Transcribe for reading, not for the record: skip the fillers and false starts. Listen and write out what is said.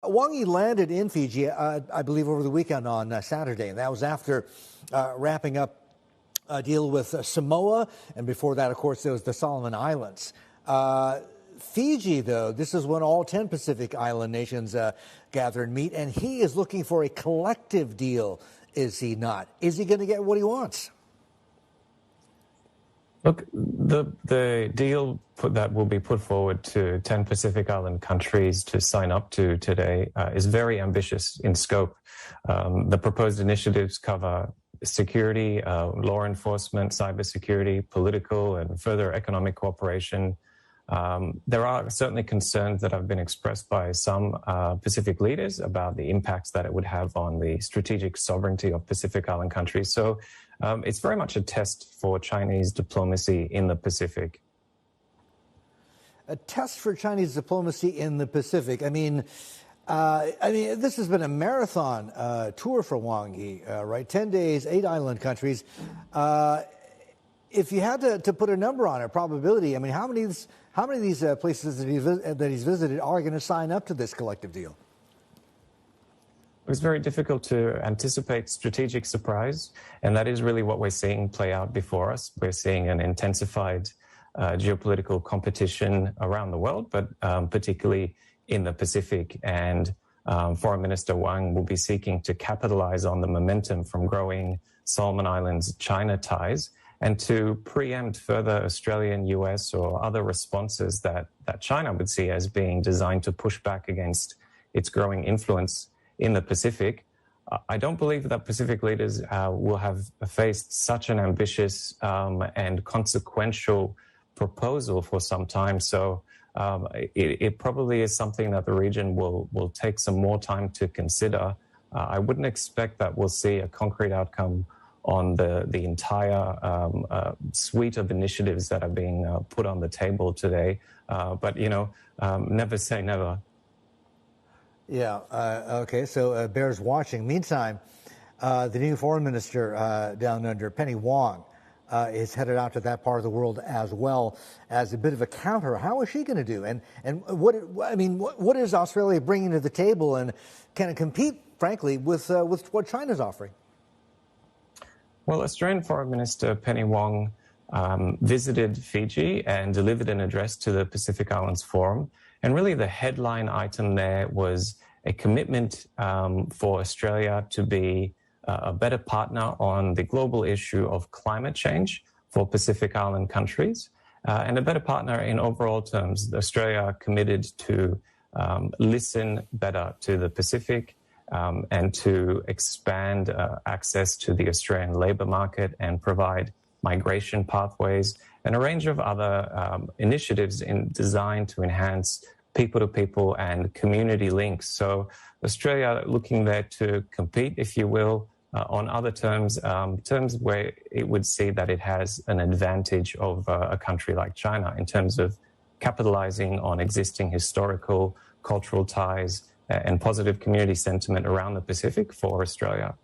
Wang Yi landed in Fiji, I believe, over the weekend on Saturday, and that was after wrapping up a deal with Samoa, and before that, of course, there was the Solomon Islands. Fiji, though, this is when all 10 Pacific Island nations gather and meet, and he is looking for a collective deal, is he not? Is he going to get what he wants? Look, the deal that will be put forward to 10 Pacific Island countries to sign up to today is very ambitious in scope. The proposed initiatives cover security, law enforcement, cybersecurity, political and further economic cooperation. There are certainly concerns that have been expressed by some Pacific leaders about the impacts that it would have on the strategic sovereignty of Pacific Island countries. So it's very much a test for Chinese diplomacy in the Pacific. A test for Chinese diplomacy in the Pacific. I mean, this has been a marathon tour for Wang Yi, right? 10 days, 8 island countries. If you had to put a number on it, probability, I mean, how many of these places that he's visited are going to sign up to this collective deal? It's very difficult to anticipate strategic surprise, and that is really what we're seeing play out before us. We're seeing an intensified geopolitical competition around the world, but particularly in the Pacific. And Foreign Minister Wang will be seeking to capitalize on the momentum from growing Solomon Islands China ties and to preempt further Australian, US, or other responses that China would see as being designed to push back against its growing influence in the Pacific. I don't believe that Pacific leaders will have faced such an ambitious and consequential proposal for some time. So it probably is something that the region will take some more time to consider. I wouldn't expect that we'll see a concrete outcome on the entire suite of initiatives that are being put on the table today. But, never say never. Yeah, okay, so bears watching. Meantime, the new foreign minister down under, Penny Wong, is headed out to that part of the world as well as a bit of a counter. How is she going to do? And what is Australia bringing to the table, and can it compete, frankly, with what China's offering? Well, Australian Foreign Minister Penny Wong visited Fiji and delivered an address to the Pacific Islands Forum. And really the headline item there was a commitment for Australia to be a better partner on the global issue of climate change for Pacific Island countries, and a better partner in overall terms. Australia committed to listen better to the Pacific and to expand access to the Australian labour market and provide migration pathways and a range of other initiatives designed to enhance people-to-people and community links. So Australia looking there to compete, if you will, on other terms, terms where it would see that it has an advantage over a country like China in terms of capitalizing on existing historical, cultural ties and positive community sentiment around the Pacific for Australia.